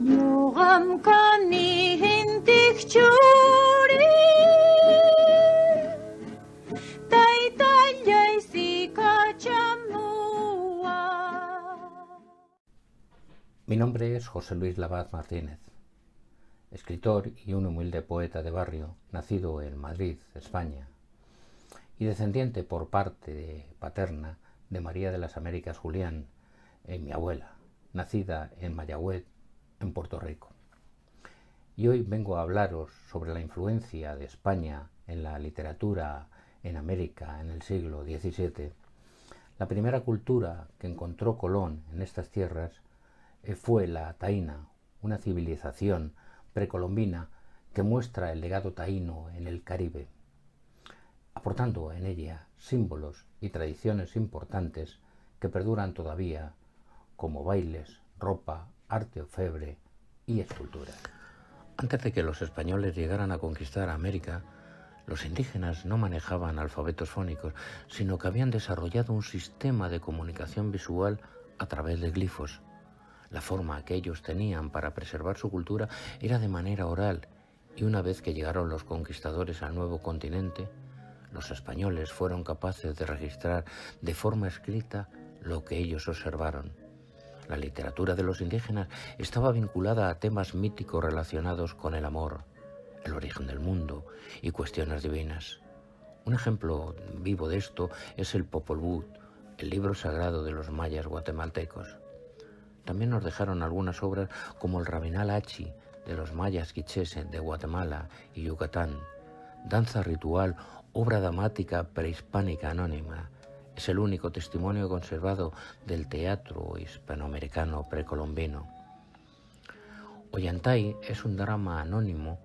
Ñuqam hintik churi taytallay sikachamua. Mi nombre es José Luis Labat Martínez, escritor y un humilde poeta de barrio, nacido en Madrid, España, y descendiente por parte paterna de María de las Américas Julián, mi abuela, nacida en Mayagüez, en Puerto Rico. Y hoy vengo a hablaros sobre la influencia de España en la literatura en América en el siglo XVII. La primera cultura que encontró Colón en estas tierras fue la taína, una civilización precolombina que muestra el legado taíno en el Caribe, aportando en ella símbolos y tradiciones importantes que perduran todavía, como bailes, ropa, arte orfebre y escultura. Antes de que los españoles llegaran a conquistar América, los indígenas no manejaban alfabetos fónicos, sino que habían desarrollado un sistema de comunicación visual a través de glifos. La forma que ellos tenían para preservar su cultura era de manera oral, y una vez que llegaron los conquistadores al nuevo continente, los españoles fueron capaces de registrar de forma escrita lo que ellos observaron. La literatura de los indígenas estaba vinculada a temas míticos relacionados con el amor, el origen del mundo y cuestiones divinas. Un ejemplo vivo de esto es el Popol Vuh, el libro sagrado de los mayas guatemaltecos. También nos dejaron algunas obras como el Rabinal Hachi de los mayas quichés de Guatemala y Yucatán, danza ritual, obra dramática prehispánica anónima. Es el único testimonio conservado del teatro hispanoamericano precolombino. Ollantay es un drama anónimo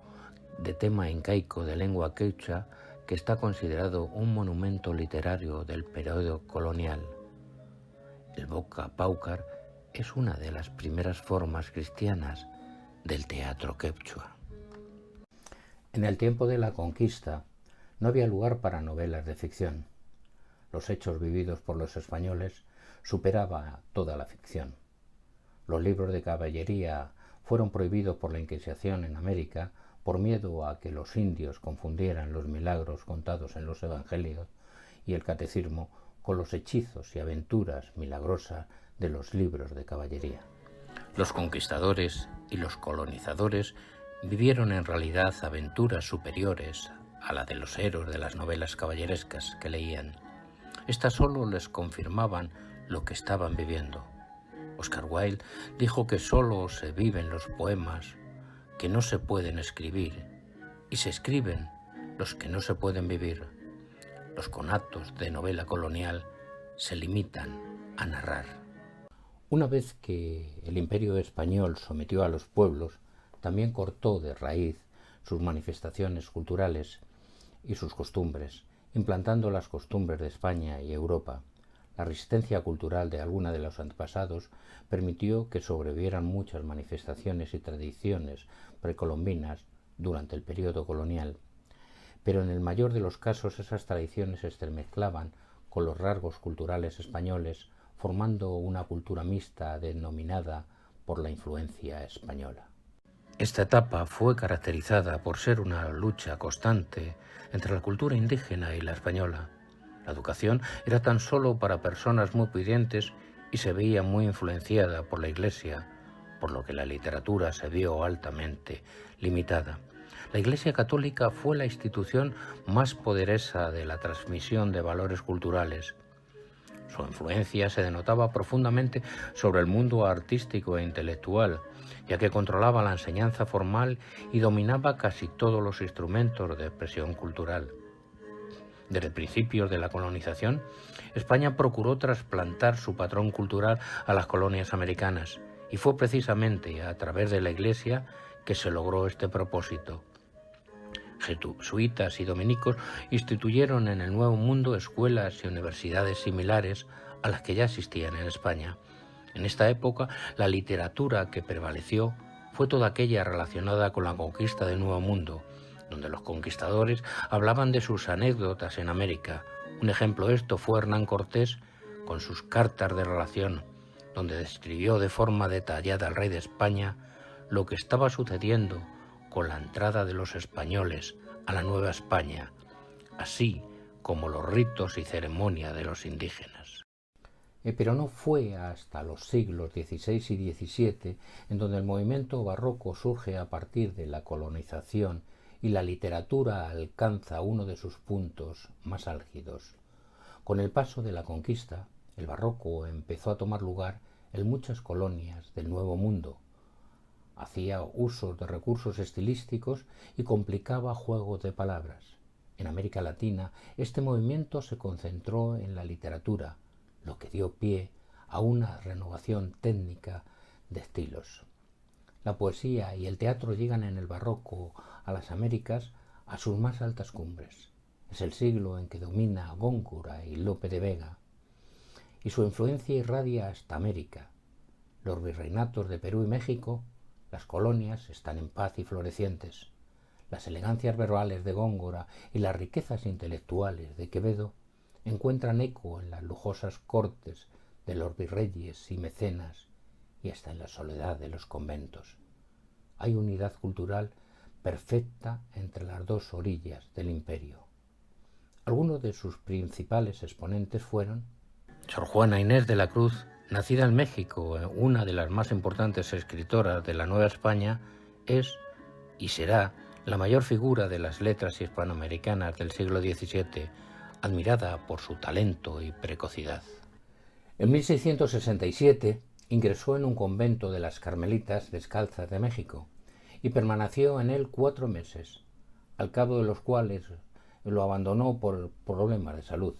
de tema incaico de lengua quechua que está considerado un monumento literario del periodo colonial. El Boca Paucar es una de las primeras formas cristianas del teatro quechua. En el tiempo de la conquista no había lugar para novelas de ficción. Los hechos vividos por los españoles superaban toda la ficción. Los libros de caballería fueron prohibidos por la Inquisición en América por miedo a que los indios confundieran los milagros contados en los evangelios y el catecismo con los hechizos y aventuras milagrosas de los libros de caballería. Los conquistadores y los colonizadores vivieron en realidad aventuras superiores a la de los héroes de las novelas caballerescas que leían. Estas solo les confirmaban lo que estaban viviendo. Oscar Wilde dijo que solo se viven los poemas que no se pueden escribir y se escriben los que no se pueden vivir. Los conatos de novela colonial se limitan a narrar. Una vez que el Imperio español sometió a los pueblos, también cortó de raíz sus manifestaciones culturales y sus costumbres, implantando las costumbres de España y Europa. La resistencia cultural de algunos de los antepasados permitió que sobrevivieran muchas manifestaciones y tradiciones precolombinas durante el periodo colonial, pero en el mayor de los casos esas tradiciones se entremezclaban con los rasgos culturales españoles, formando una cultura mixta denominada por la influencia española. Esta etapa fue caracterizada por ser una lucha constante entre la cultura indígena y la española. La educación era tan solo para personas muy pudientes y se veía muy influenciada por la Iglesia, por lo que la literatura se vio altamente limitada. La Iglesia Católica fue la institución más poderosa de la transmisión de valores culturales. Su influencia se denotaba profundamente sobre el mundo artístico e intelectual, ya que controlaba la enseñanza formal y dominaba casi todos los instrumentos de expresión cultural. Desde principios de la colonización, España procuró trasplantar su patrón cultural a las colonias americanas, y fue precisamente a través de la Iglesia que se logró este propósito. Jesuitas y dominicos instituyeron en el Nuevo Mundo escuelas y universidades similares a las que ya existían en España. En esta época, la literatura que prevaleció fue toda aquella relacionada con la conquista del Nuevo Mundo, donde los conquistadores hablaban de sus anécdotas en América. Un ejemplo de esto fue Hernán Cortés con sus cartas de relación, donde describió de forma detallada al rey de España lo que estaba sucediendo con la entrada de los españoles a la Nueva España, así como los ritos y ceremonia de los indígenas. Pero no fue hasta los siglos XVI y XVII en donde el movimiento barroco surge a partir de la colonización y la literatura alcanza uno de sus puntos más álgidos. Con el paso de la conquista, el barroco empezó a tomar lugar en muchas colonias del Nuevo Mundo. Hacía uso de recursos estilísticos y complicaba juegos de palabras. En América Latina, este movimiento se concentró en la literatura, lo que dio pie a una renovación técnica de estilos. La poesía y el teatro llegan en el barroco a las Américas a sus más altas cumbres. Es el siglo en que domina Góngora y Lope de Vega, y su influencia irradia hasta América. Los virreinatos de Perú y México, las colonias, están en paz y florecientes. Las elegancias verbales de Góngora y las riquezas intelectuales de Quevedo encuentran eco en las lujosas cortes de los virreyes y mecenas y hasta en la soledad de los conventos. Hay unidad cultural perfecta entre las dos orillas del imperio. Algunos de sus principales exponentes fueron Sor Juana Inés de la Cruz, nacida en México, una de las más importantes escritoras de la Nueva España, es y será la mayor figura de las letras hispanoamericanas del siglo XVII, admirada por su talento y precocidad. En 1667 ingresó en un convento de las Carmelitas Descalzas de México y permaneció en él 4 meses, al cabo de los cuales lo abandonó por problemas de salud.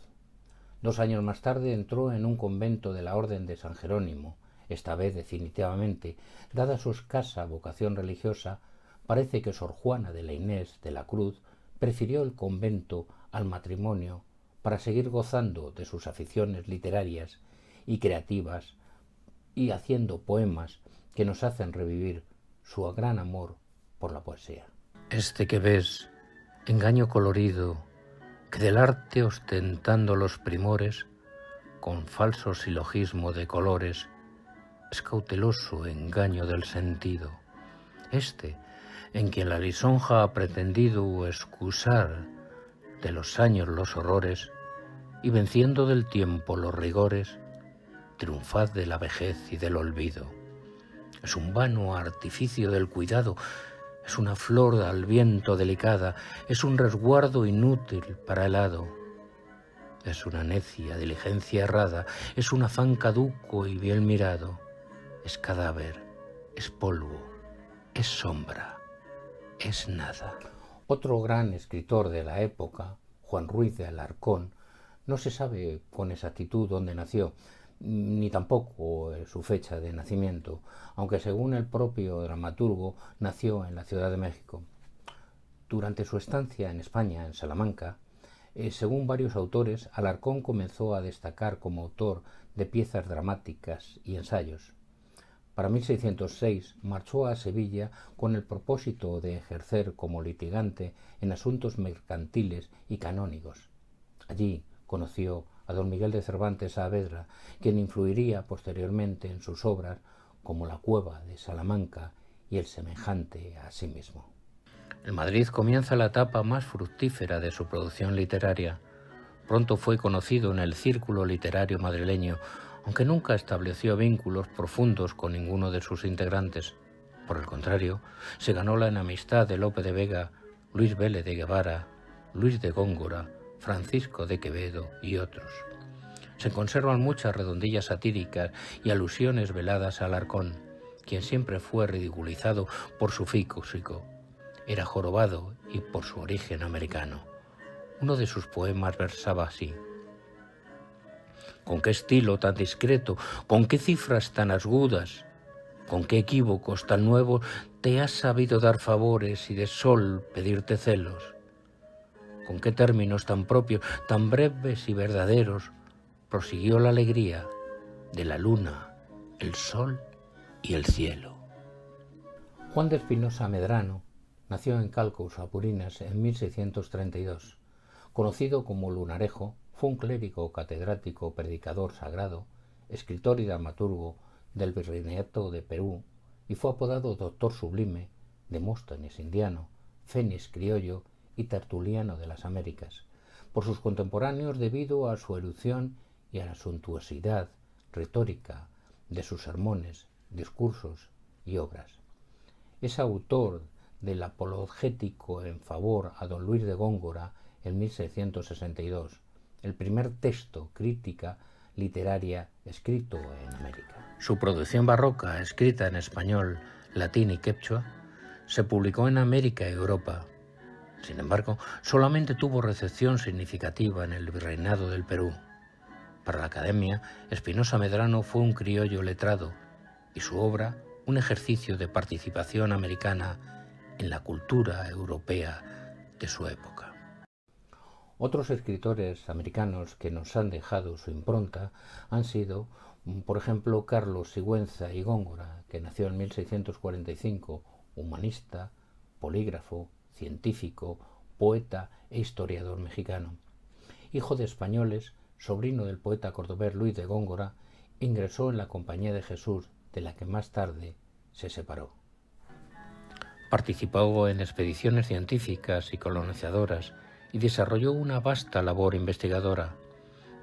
2 años más tarde entró en un convento de la Orden de San Jerónimo. Esta vez definitivamente, dada su escasa vocación religiosa, parece que Sor Juana de la Inés de la Cruz prefirió el convento al matrimonio para seguir gozando de sus aficiones literarias y creativas y haciendo poemas que nos hacen revivir su gran amor por la poesía. Este que ves, engaño colorido, que del arte ostentando los primores, con falso silogismo de colores, es cauteloso engaño del sentido. Este, en quien la lisonja ha pretendido excusar de los años los horrores, y venciendo del tiempo los rigores, triunfad de la vejez y del olvido. Es un vano artificio del cuidado, es una flor al viento delicada, es un resguardo inútil para el hado. Es una necia diligencia errada, es un afán caduco y bien mirado. Es cadáver, es polvo, es sombra, es nada. Otro gran escritor de la época, Juan Ruiz de Alarcón, no se sabe con exactitud dónde nació, ni tampoco su fecha de nacimiento, aunque según el propio dramaturgo nació en la Ciudad de México. Durante su estancia en España, en Salamanca, según varios autores, Alarcón comenzó a destacar como autor de piezas dramáticas y ensayos. Para 1606 marchó a Sevilla con el propósito de ejercer como litigante en asuntos mercantiles y canónigos. Allí conoció a don Miguel de Cervantes Saavedra, quien influiría posteriormente en sus obras como La cueva de Salamanca y El semejante a sí mismo. En Madrid comienza la etapa más fructífera de su producción literaria. Pronto fue conocido en el círculo literario madrileño, aunque nunca estableció vínculos profundos con ninguno de sus integrantes. Por el contrario, se ganó la enemistad de Lope de Vega, Luis Vélez de Guevara, Luis de Góngora, Francisco de Quevedo y otros. Se conservan muchas redondillas satíricas y alusiones veladas a Alarcón, quien siempre fue ridiculizado por su físico. Era jorobado y por su origen americano. Uno de sus poemas versaba así: ¿con qué estilo tan discreto, con qué cifras tan agudas, con qué equívocos tan nuevos te has sabido dar favores y de sol pedirte celos? ¿Con qué términos tan propios, tan breves y verdaderos prosiguió la alegría de la luna, el sol y el cielo? Juan de Espinosa Medrano nació en Calcos, Apurinas, en 1632. Conocido como Lunarejo, fue un clérigo, catedrático, predicador sagrado, escritor y dramaturgo del Virreinato de Perú y fue apodado Doctor Sublime, Demóstenes indiano, Fénix criollo y Tertuliano de las Américas, por sus contemporáneos debido a su erudición y a la suntuosidad retórica de sus sermones, discursos y obras. Es autor del apologético en favor a don Luis de Góngora en 1662, el primer texto crítica literaria escrito en América. Su producción barroca, escrita en español, latín y quechua, se publicó en América y Europa. Sin embargo, solamente tuvo recepción significativa en el Virreinado del Perú. Para la Academia, Espinosa Medrano fue un criollo letrado y su obra un ejercicio de participación americana en la cultura europea de su época. Otros escritores americanos que nos han dejado su impronta han sido, por ejemplo, Carlos Sigüenza y Góngora, que nació en 1645, humanista, polígrafo, científico, poeta e historiador mexicano. Hijo de españoles, sobrino del poeta cordobés Luis de Góngora, ingresó en la Compañía de Jesús, de la que más tarde se separó. Participó en expediciones científicas y colonizadoras y desarrolló una vasta labor investigadora,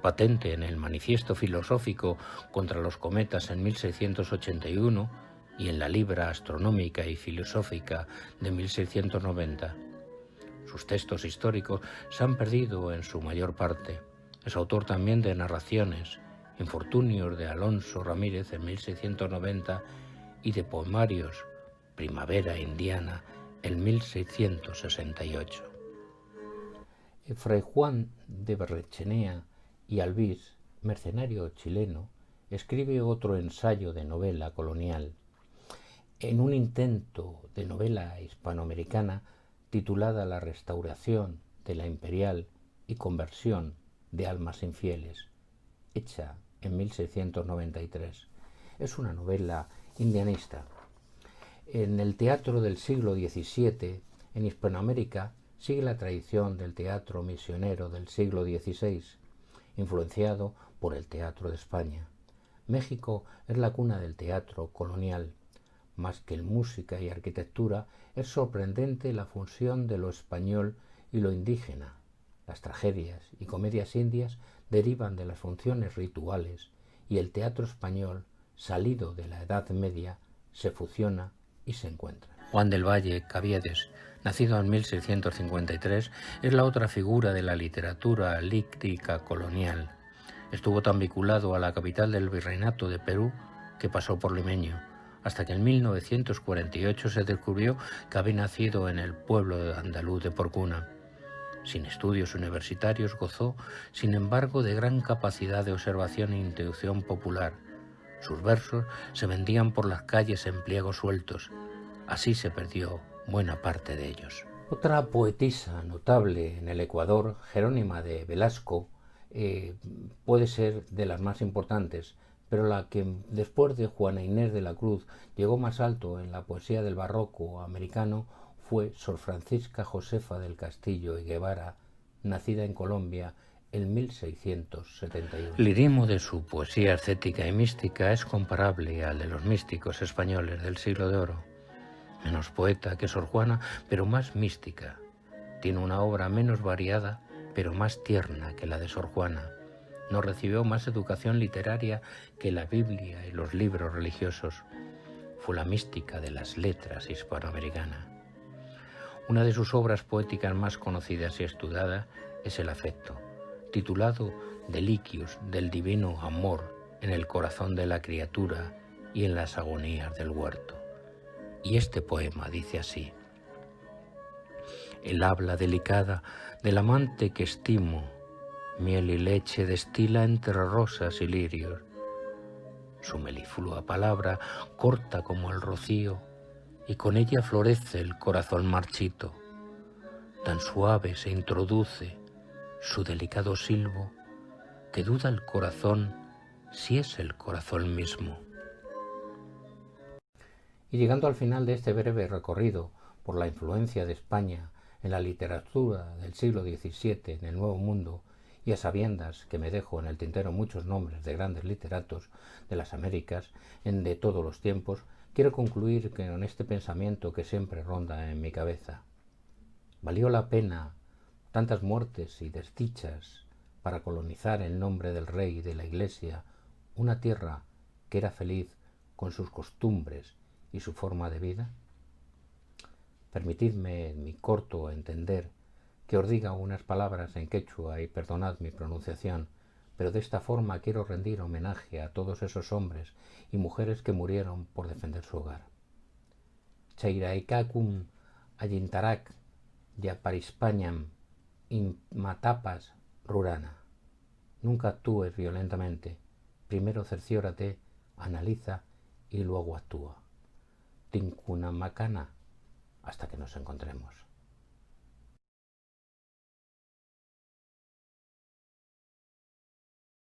patente en el Manifiesto Filosófico contra los Cometas en 1681 y en la Libra Astronómica y Filosófica de 1690. Sus textos históricos se han perdido en su mayor parte. Es autor también de narraciones, Infortunios de Alonso Ramírez en 1690 y de poemarios, Primavera Indiana en 1668. Fray Juan de Barrechenea y Albiz, mercenario chileno, escribe otro ensayo de novela colonial, en un intento de novela hispanoamericana titulada La restauración de la imperial y conversión de almas infieles, hecha en 1693. Es una novela indianista. En el teatro del siglo XVII, en Hispanoamérica, sigue la tradición del teatro misionero del siglo XVI, influenciado por el teatro de España. México es la cuna del teatro colonial. Más que en música y arquitectura, es sorprendente la fusión de lo español y lo indígena. Las tragedias y comedias indias derivan de las funciones rituales y el teatro español, salido de la Edad Media, se fusiona y se encuentra. Juan del Valle Caviedes, nacido en 1653, es la otra figura de la literatura lírica colonial. Estuvo tan vinculado a la capital del Virreinato de Perú que pasó por limeño, hasta que en 1948 se descubrió que había nacido en el pueblo andaluz de Porcuna. Sin estudios universitarios, gozó, sin embargo, de gran capacidad de observación e intuición popular. Sus versos se vendían por las calles en pliegos sueltos. Así se perdió buena parte de ellos. Otra poetisa notable en el Ecuador, Jerónima de Velasco, puede ser de las más importantes, pero la que después de Juana Inés de la Cruz llegó más alto en la poesía del barroco americano fue Sor Francisca Josefa del Castillo y Guevara, nacida en Colombia en 1671. El ritmo de su poesía ascética y mística es comparable al de los místicos españoles del Siglo de Oro. Menos poeta que Sor Juana, pero más mística. Tiene una obra menos variada, pero más tierna que la de Sor Juana. No recibió más educación literaria que la Biblia y los libros religiosos. Fue la mística de las letras hispanoamericanas. Una de sus obras poéticas más conocidas y estudiadas es El afecto, titulado Deliquios del divino amor en el corazón de la criatura y en las agonías del huerto. Y este poema dice así: el habla delicada del amante que estimo, miel y leche destila entre rosas y lirios. Su meliflua palabra corta como el rocío, y con ella florece el corazón marchito. Tan suave se introduce su delicado silbo, que duda el corazón si es el corazón mismo. Y llegando al final de este breve recorrido por la influencia de España en la literatura del siglo XVII en el Nuevo Mundo, y a sabiendas que me dejo en el tintero muchos nombres de grandes literatos de las Américas de todos los tiempos, quiero concluir con este pensamiento que siempre ronda en mi cabeza. ¿Valió la pena tantas muertes y desdichas para colonizar en nombre del rey y de la Iglesia una tierra que era feliz con sus costumbres y su forma de vida? Permitidme en mi corto entender que os diga unas palabras en quechua y perdonad mi pronunciación, pero de esta forma quiero rendir homenaje a todos esos hombres y mujeres que murieron por defender su hogar. Chairaikakun ayintarak yaparispañam matapas rurana. Nunca actúes violentamente. Primero cerciórate, analiza y luego actúa. Tinkunamacana. Hasta que nos encontremos.